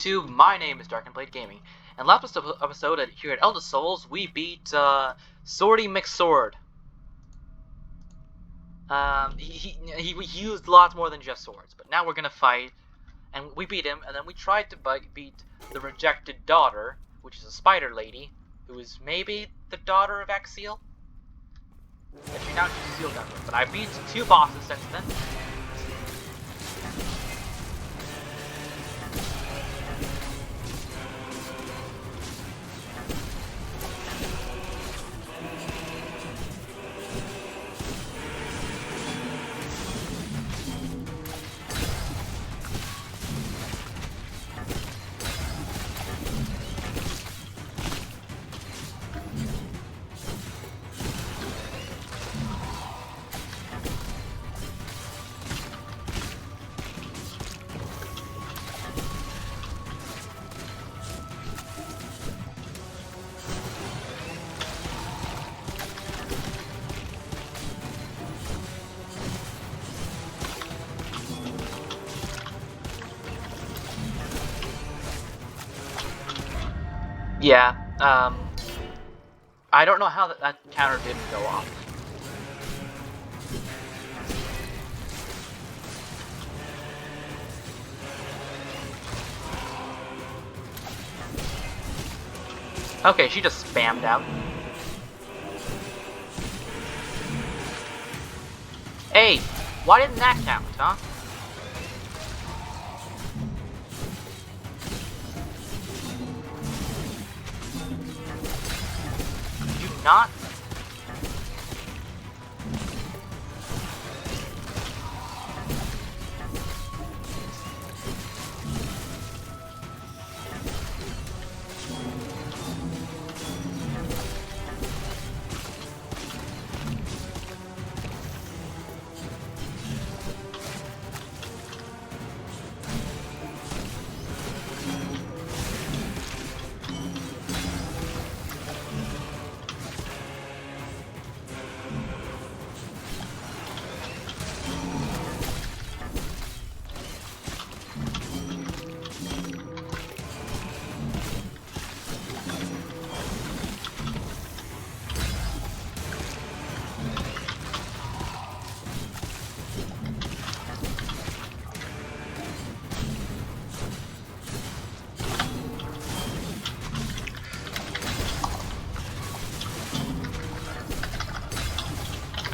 YouTube, my name is Dark and Blade Gaming, and last episode here at Eldest Souls, we beat Swordy McSword. He used lots more than just swords, but now we're gonna fight, and we beat him, and then we tried to beat the rejected daughter, which is a spider lady, who is maybe the daughter of Axiel? Actually, now she's sealed that way, but I beat 2 bosses since then. Yeah, I don't know how that counter didn't go off. Okay, she just spammed out. Hey, why didn't that count, huh? Not.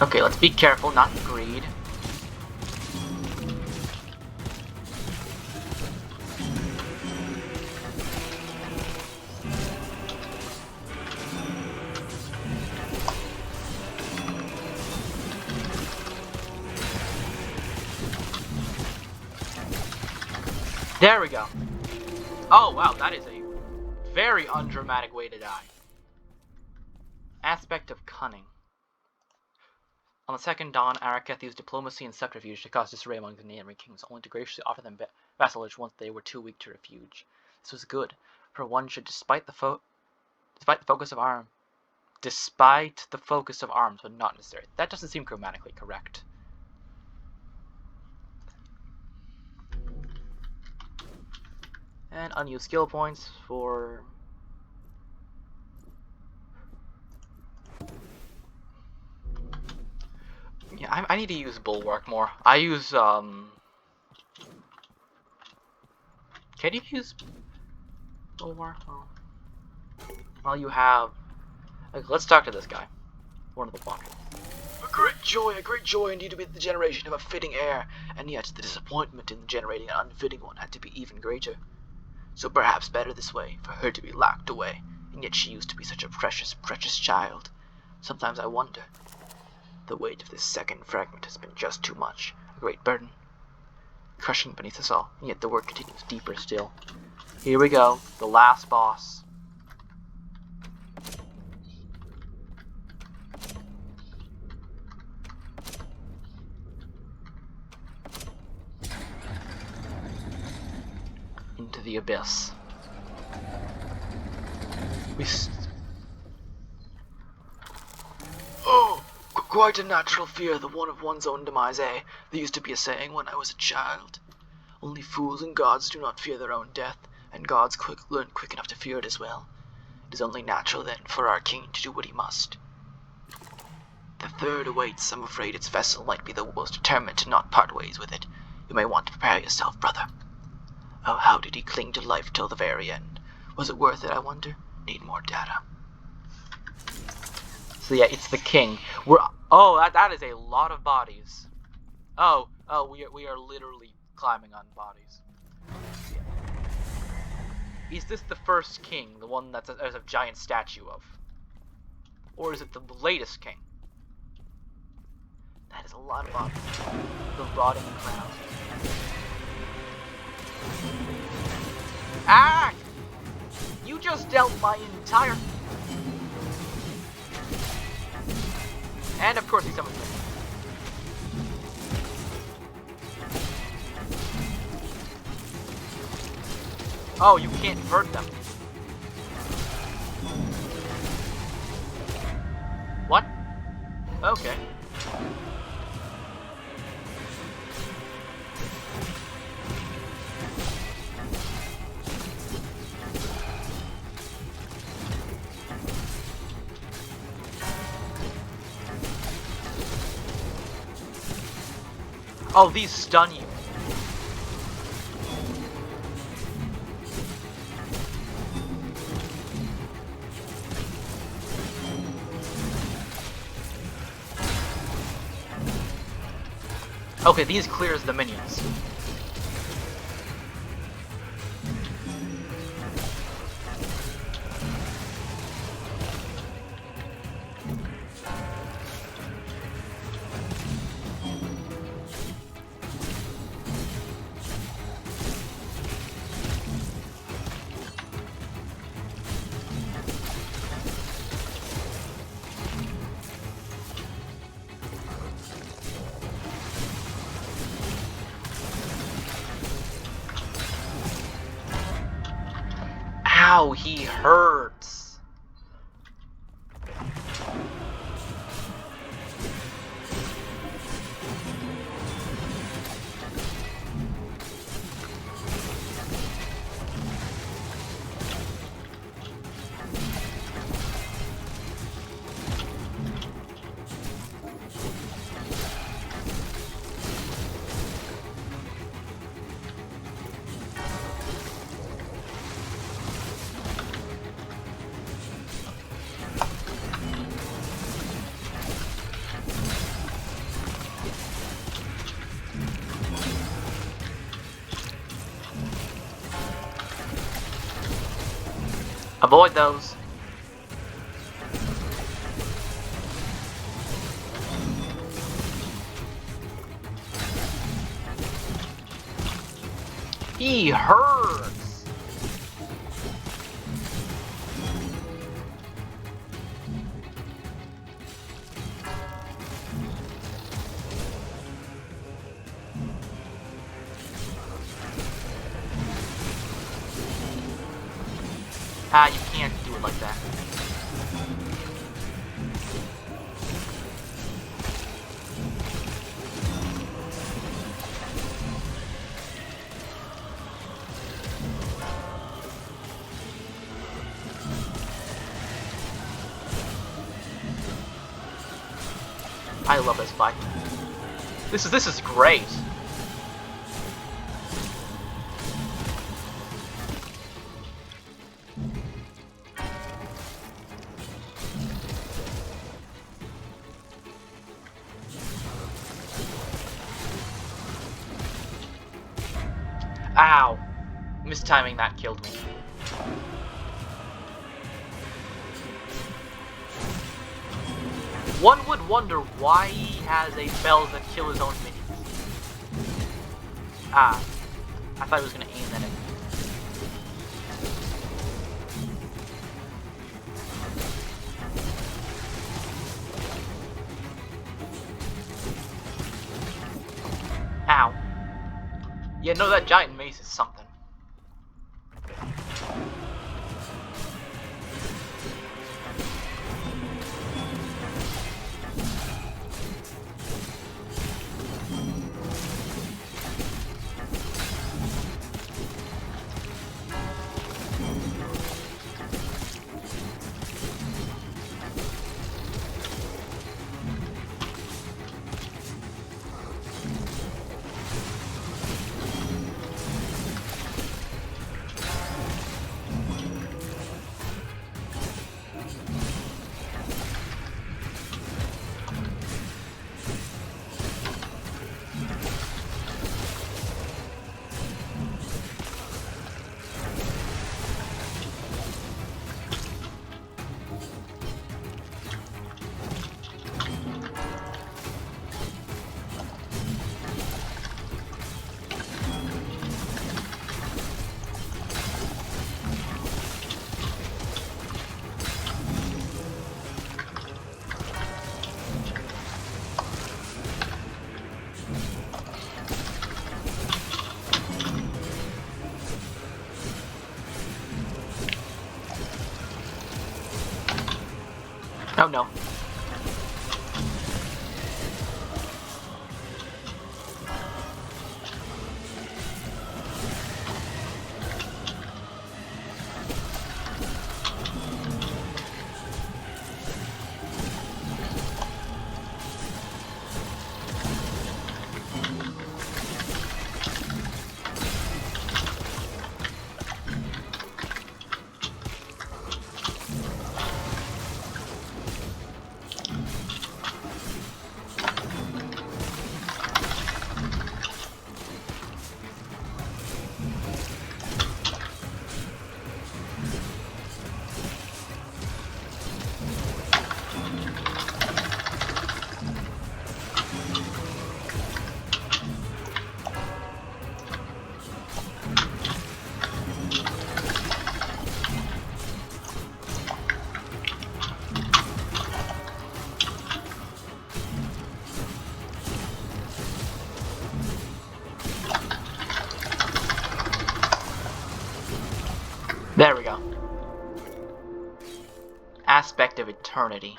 Okay, let's be careful, not greed. There we go. Oh wow, that is a very undramatic way to die. Aspect of cunning. On the second dawn, Araketh used diplomacy and subterfuge to cause disarray among the neighboring kings, only to graciously offer them vassalage once they were too weak to refuse. This was good, for one should, despite the focus of arms, but not necessary. That doesn't seem grammatically correct. And unused skill points for... Yeah, I need to use Bulwark more. I use, Can you use Bulwark? Oh. Well, you have... Okay, let's talk to this guy. One of the quadrants. A great joy indeed to be the generation of a fitting heir, and yet the disappointment in generating an unfitting one had to be even greater. So perhaps better this way, for her to be locked away, and yet she used to be such a precious, precious child. Sometimes I wonder... The weight of this second fragment has been just too much, a great burden, crushing beneath us all, and yet the work continues deeper still. Here we go, the last boss. Into the abyss. Quite a natural fear, the one of one's own demise, eh? There used to be a saying when I was a child. Only fools and gods do not fear their own death, and gods learn quick enough to fear it as well. It is only natural, then, for our king to do what he must. The third awaits. I'm afraid its vessel might be the most determined to not part ways with it. You may want to prepare yourself, brother. Oh, how did he cling to life till the very end? Was it worth it, I wonder? Need more data. So yeah, it's the king. That is a lot of bodies. We are literally climbing on bodies. Is this the first king, the one that there's a giant statue of? Or is it the latest king? That is a lot of bodies. The rotting crown. Ah! You just dealt my entire... And of course he summons me. Oh, you can't hurt them. What? Okay. Oh, these stun you. Okay, these clears the minions. Ow, he hurts. Avoid those. He hurts. Ah, you can't do it like that. I love this fight. This is great. Ow! Mistiming that killed me. One would wonder why he has a spells that kill his own minions. Ah. I thought he was gonna aim at it. Ow. Yeah, no, that giant mace is something. no. There we go. Aspect of eternity.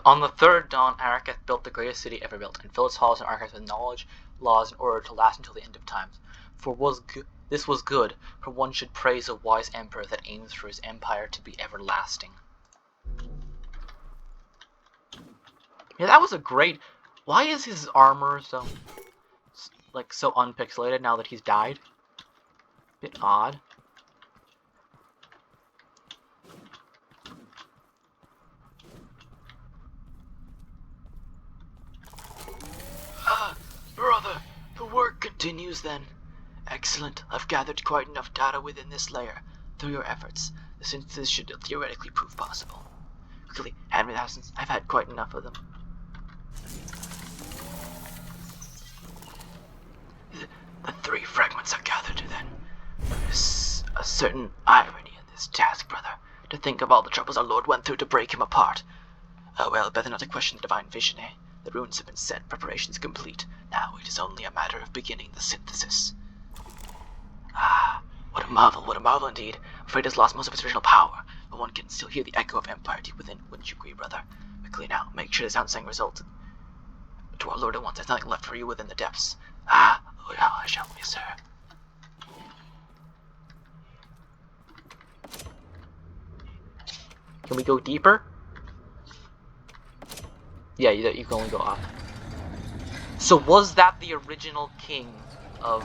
On the third dawn, Arraketh built the greatest city ever built, and filled its halls and archives with knowledge, laws, and order to last until the end of times. This was good, for one should praise a wise emperor that aims for his empire to be everlasting. Yeah, that was a great... Why is his armor so unpixelated now that he's died? Bit odd. Brother, the work continues then. Excellent. I've gathered quite enough data within this layer. Through your efforts, the synthesis should theoretically prove possible. Quickly, hand me thousands. I've had quite enough of them. The 3 fragments are gathered then. There's a certain irony in this task, brother. To think of all the troubles our Lord went through to break him apart. Oh well, better not to question the divine vision, eh? The runes have been set, preparations complete. Now it is only a matter of beginning the synthesis. Ah, what a marvel indeed. I'm afraid it has lost most of its original power, but one can still hear the echo of empire deep within, wouldn't you agree, brother? Quickly now, make sure this outsang result to our Lord at once. There's nothing left for you within the depths. Ah, oh yeah, I shall, yes, sir. Can we go deeper? Yeah, you can only go up. So was that the original king of,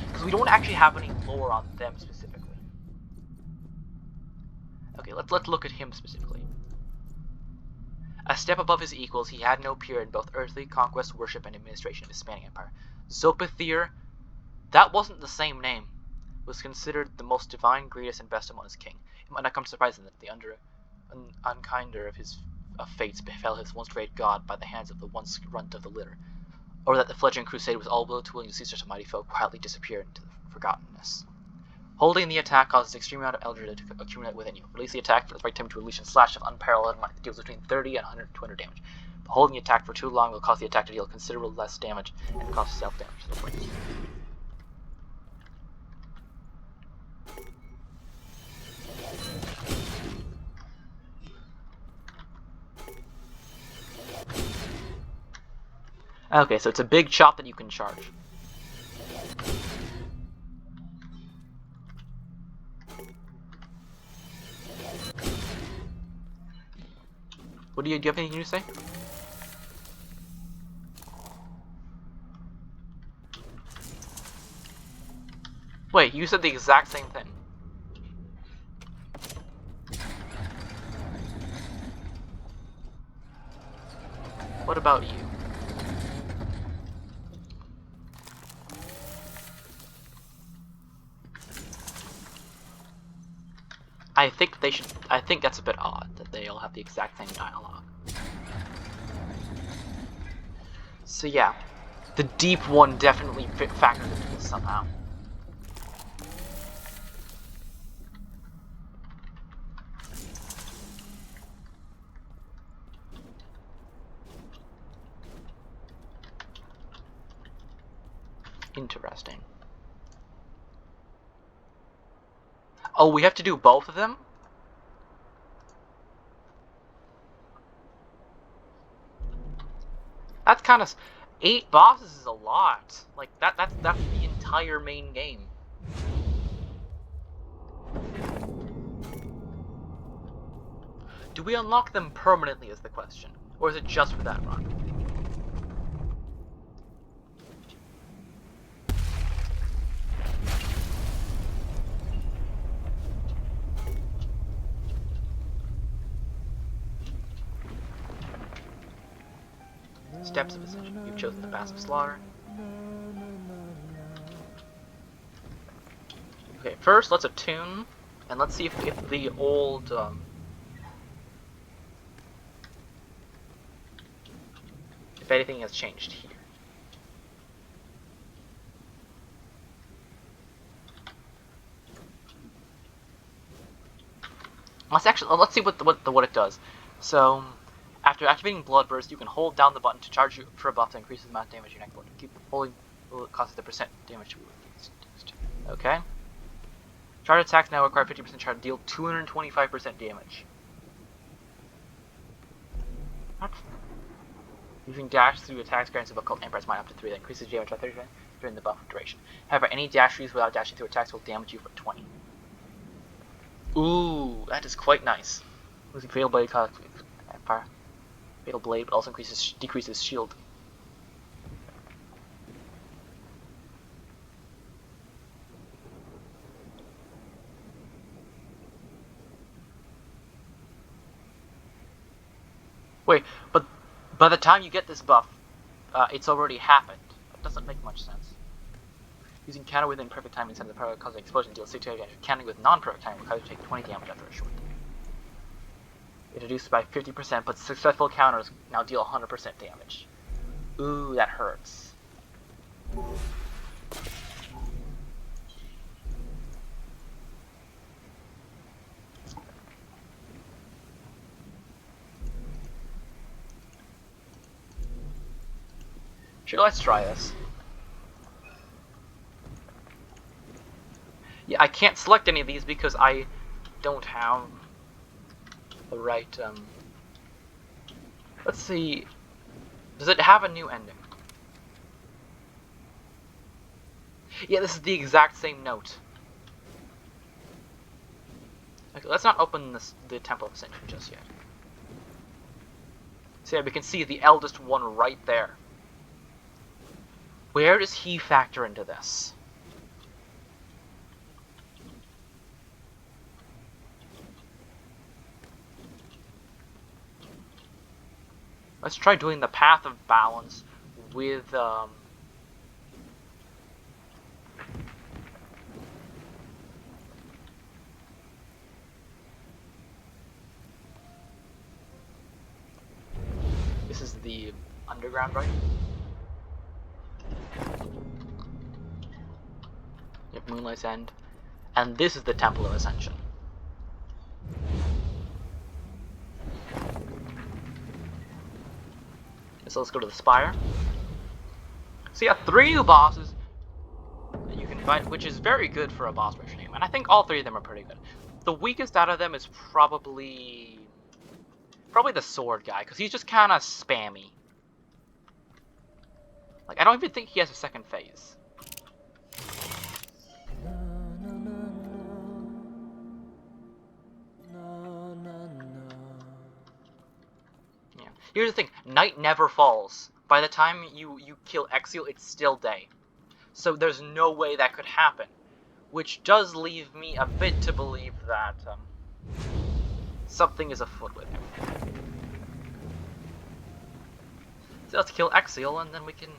because we don't actually have any lore on them specifically. Okay, let's look at him specifically. A step above his equals, he had no peer in both earthly conquest, worship, and administration of his spanning empire. Zopithir, that wasn't the same name, was considered the most divine, greatest, and best among his king. It might not come surprising that the unkinder of his fates befell his once great god by the hands of the once runt of the litter, or that the fledgling crusade was all too willing to see such a mighty foe quietly disappear into forgottenness. Holding the attack causes an extreme amount of elder to accumulate within you. Release the attack for the right time to unleash a slash of unparalleled might that deals between 30 and 100 to 200 damage. But holding the attack for too long will cause the attack to deal considerably less damage and cause self-damage to the point. Okay, so it's a big chop that you can charge. Do you have anything to say? Wait, you said the exact same thing. What about you? I think that's a bit odd that they all have the exact same dialogue. So yeah, the deep one definitely factored into this somehow. Interesting. Oh, we have to do both of them? That's kind of... 8 bosses is a lot. Like, that's the entire main game. Do we unlock them permanently is the question. Or is it just for that run? Steps of Ascension. You've chosen the path of slaughter. Okay, first let's attune, and let's see if the old, if anything has changed here. Let's see what it does. So, after activating Bloodburst, you can hold down the button to charge you for a buff that increases the amount of damage your neck blood. Keep holding causes the percent damage to be reduced. Okay. Charge attacks now require 50% charge to deal 225% damage. What? Using dash through attacks grants a buff called Emperor's Mind up to 3 that increases damage by 30% during the buff duration. However, any dash used without dashing through attacks will damage you for 20. Ooh, that is quite nice. Losing Fatal Blade causes fire. Fatal Blade but also decreases shield. Wait, but by the time you get this buff, it's already happened. That doesn't make much sense. Using counter within perfect timing instead of the power causing explosion deals 60 damage. Counting with non-perfect timing requires you to take 20 damage after a short. It reduces by 50%, but successful counters now deal 100% damage. Ooh, that hurts. Sure, let's try this. Yeah, I can't select any of these because I don't have the right, Let's see. Does it have a new ending? Yeah, this is the exact same note. Okay, let's not open the Temple of Ascension just yet. So yeah, we can see the eldest one right there. Where does he factor into this? Let's try doing the Path of Balance with, this is the underground, right? Yep, Moonlight's End. And this is the Temple of Ascension. So let's go to the Spire. So yeah, 3 new bosses that you can fight, which is very good for a boss rush game. And I think all 3 of them are pretty good. The weakest out of them is probably the sword guy, because he's just kind of spammy. Like, I don't even think he has a second phase. Yeah. Here's the thing, night never falls. By the time you kill Exil, it's still day. So there's no way that could happen. Which does leave me a bit to believe that, something is afoot with him. So let's kill Exil, and then we can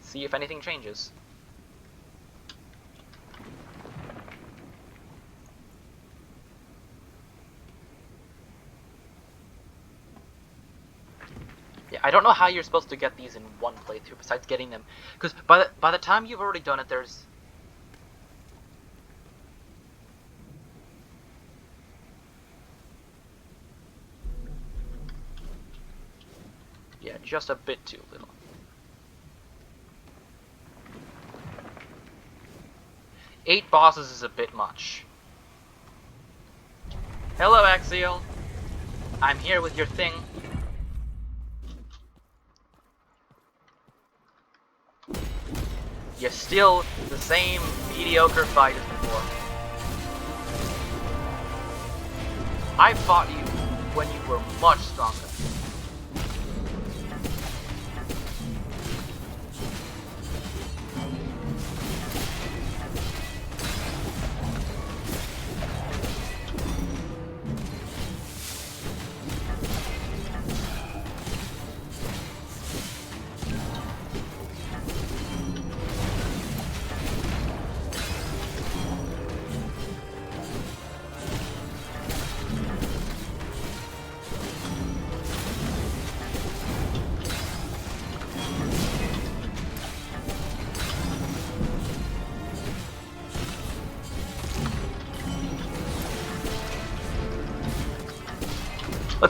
see if anything changes. Yeah, I don't know how you're supposed to get these in one playthrough, besides getting them... Because by the time you've already done it, there's... Yeah, just a bit too little. Eight bosses is a bit much. Hello, Axial. I'm here with your thing. You're still the same mediocre fight as before. I fought you when you were much stronger.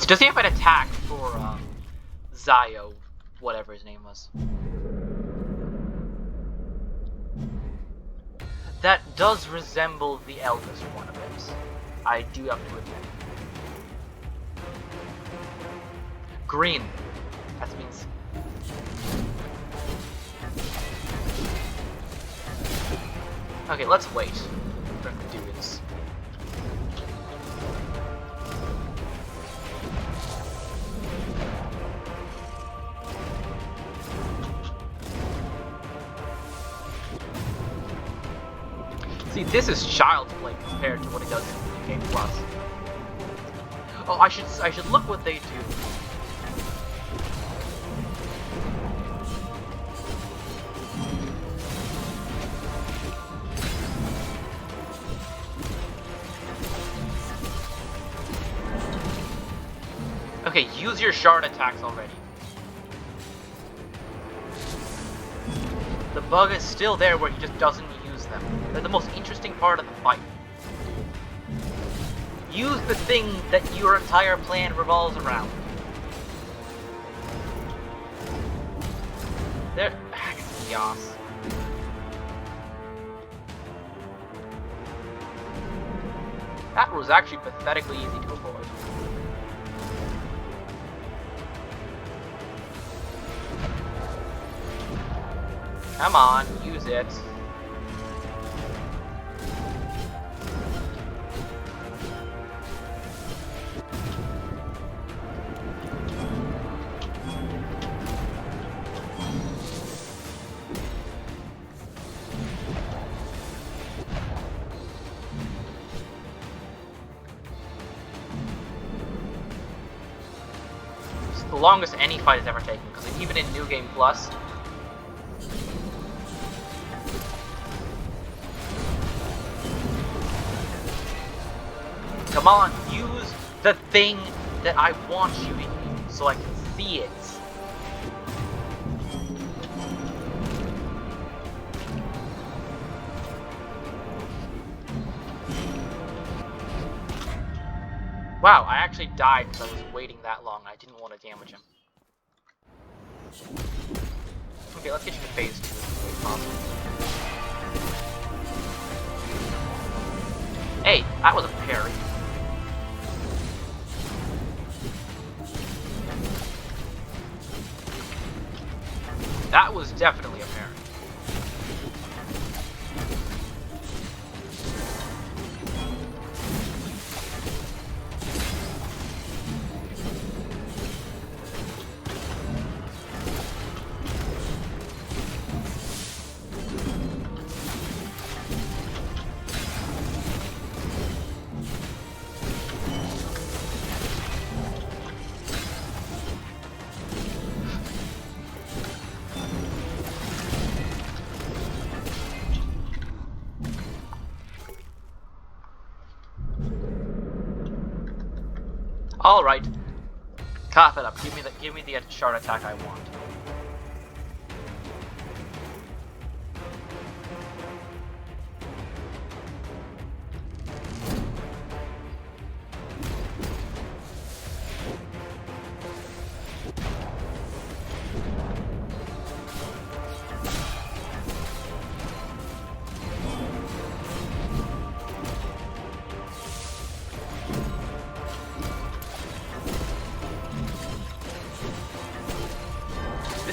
Does he have an attack for Zio, whatever his name was? That does resemble the eldest one of it. I do have to admit. Green. That means. Okay, let's wait for him to do this. See, this is child's play compared to what it does in Game Plus. Oh, I should look what they do. Okay, use your shard attacks already. The bug is still there where he just doesn't use them. They're the most interesting part of the fight. Use the thing that your entire plan revolves around. There. Yas. That was actually pathetically easy to avoid. Come on, use it. It's the longest any fight has ever taken, because even in New Game Plus, come on, use the thing that I want you to use so I can see it. Wow, I actually died because I was waiting that long. I didn't want to damage him. Okay, let's get you to phase 2 if possible. Hey, that was a parry. That was definitely a parry. All right, cough it up. Give me the shard attack I want.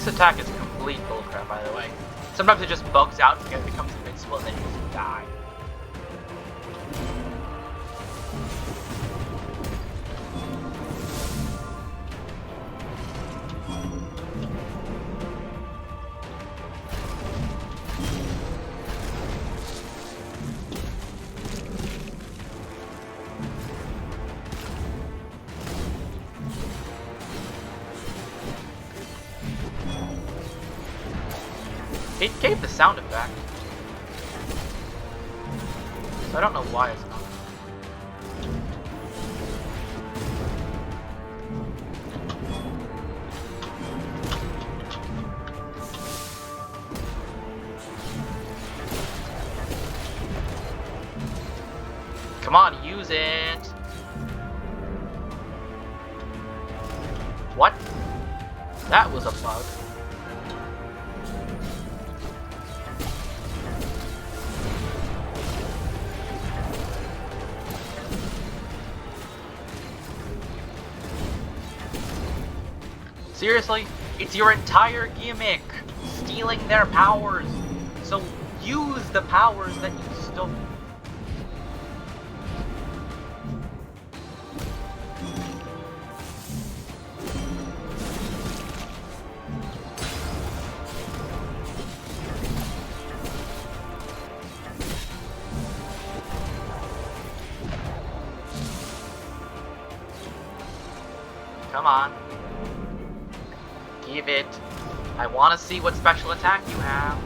This attack is complete bullcrap, by the way. Sometimes it just bugs out and it becomes invincible, and then you just die. It gave the sound effect, so I don't know why it's not. Come on, use it! What? That was a bug. Seriously? It's your entire gimmick! Stealing their powers! So use the powers that you stole. Come on. Give it. I want to see what special attack you have.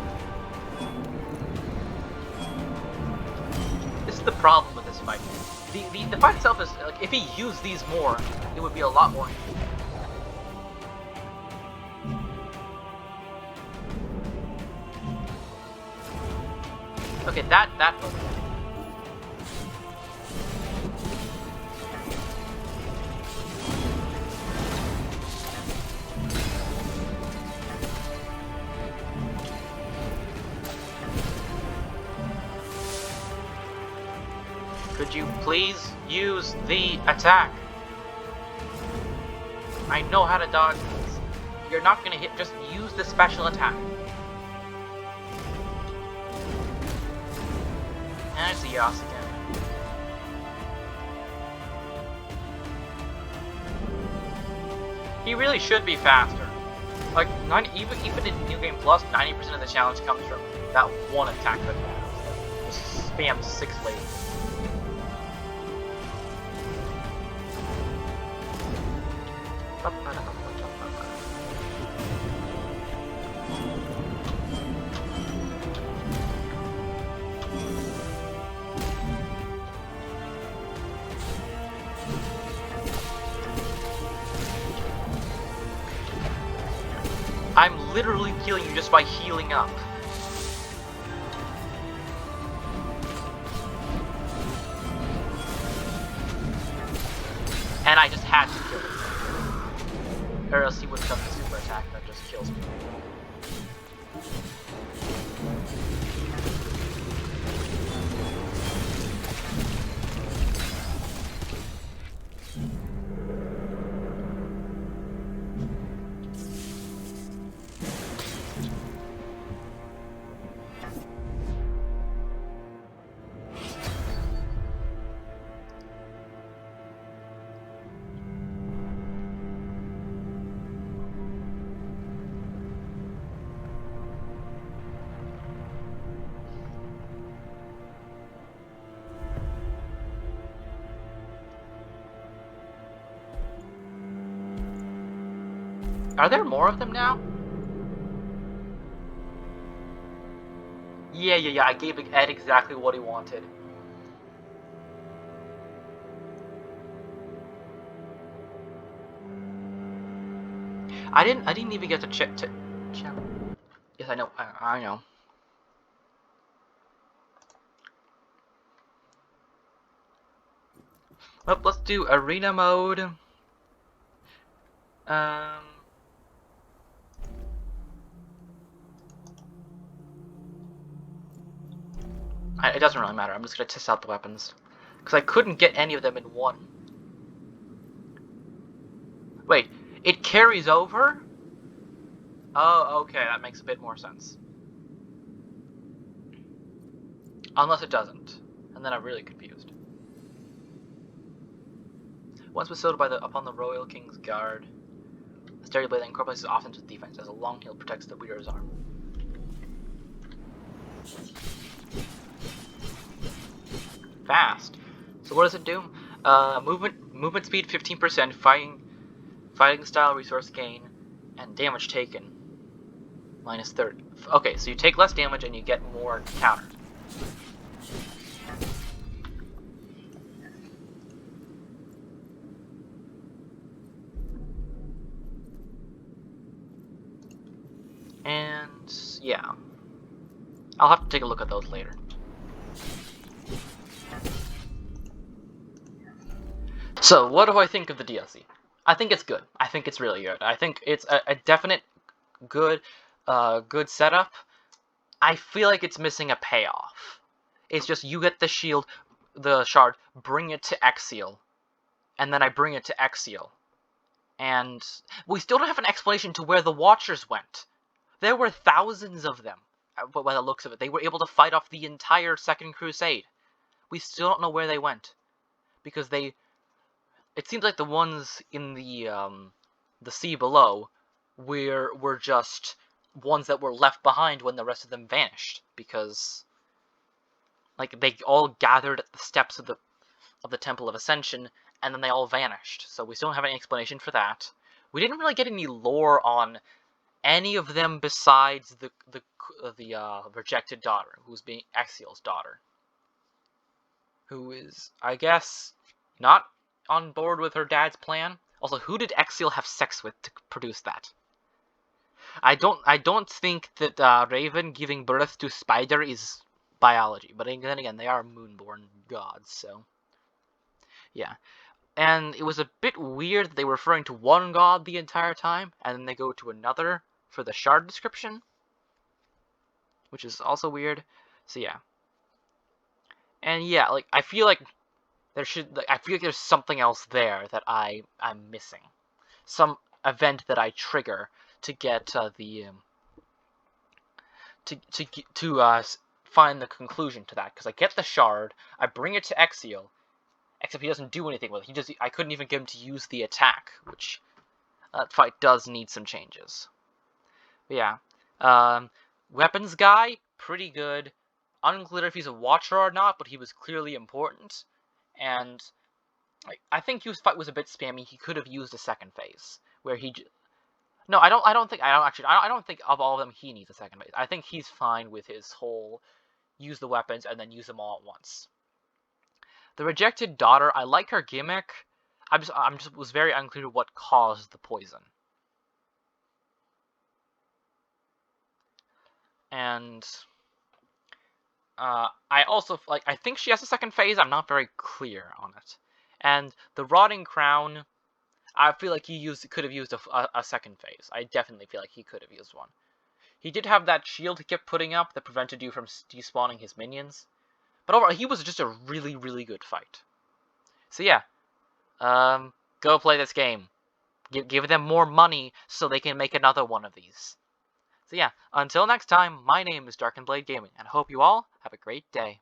This is the problem with this fight. The fight itself is, like, if he used these more, it would be a lot more. Okay, that was. Could you please use the attack? I know how to dodge these. You're not gonna hit, just use the special attack. And it's a Yas again. He really should be faster. Like, even in New Game Plus, 90% of the challenge comes from that one attack that he has. Just spam 6 ladies. I'm literally killing you just by healing up. And I just had to kill him. Or else he would have done the super attack that just kills me. Are there more of them now? Yeah, I gave Ed exactly what he wanted. I didn't even get to check. Yes, I know. I know. Well, let's do arena mode. It doesn't really matter. I'm just gonna test out the weapons because I couldn't get any of them in one. Wait, it carries over? Oh, okay, that makes a bit more sense. Unless it doesn't. And then I'm really confused. Once bestowed upon the Royal King's Guard, the Stereo Blade incorporates offensive defense as a long hill protects the wearer's arm. Fast. So what does it do? Movement speed 15%, fighting style resource gain, and damage taken minus 30. Okay, so you take less damage and you get more counters. And yeah, I'll have to take a look at those later. So what do I think of the DLC? I think it's good. I think it's really good. I think it's a definite good setup. I feel like it's missing a payoff. It's just you get the shield, the shard, bring it to Exil, and then I bring it to Exil. And we still don't have an explanation to where the Watchers went. There were thousands of them, by the looks of it. They were able to fight off the entire Second Crusade. We still don't know where they went. Because it seems like the ones in the sea below were just ones that were left behind when the rest of them vanished, because like they all gathered at the steps of the Temple of Ascension and then they all vanished. So we still don't have any explanation for that. We didn't really get any lore on any of them besides the rejected daughter, who's being Exil's daughter, who is, I guess, not on board with her dad's plan. Also, who did Exil have sex with to produce that? I don't think that Raven giving birth to Spider is biology, but then again, they are moonborn gods, so yeah. And it was a bit weird that they were referring to one god the entire time, and then they go to another for the shard description, which is also weird. So yeah. And yeah, like I feel like I feel like there's something else there that I'm missing. Some event that I trigger to get find the conclusion to that, because I get the shard, I bring it to Exil, except he doesn't do anything with it. I couldn't even get him to use the attack, which that fight does need some changes. But yeah, weapons guy, pretty good. Unclear if he's a watcher or not, but he was clearly important, and I think his fight was a bit spammy. He could have used a second phase where he. No, I don't think of all of them he needs a second phase. I think he's fine with his whole use the weapons and then use them all at once. The rejected daughter, I like her gimmick. I'm just was very unclear what caused the poison. And I also I think she has a second phase. I'm not very clear on it. And the rotting crown, I feel like he could have used a second phase. I definitely feel like he could have used one. He did have that shield he kept putting up that prevented you from despawning his minions. But overall, he was just a really, really good fight. So yeah, go play this game. Give them more money so they can make another one of these. So yeah, until next time, my name is Dark and Blade Gaming, and I hope you all have a great day.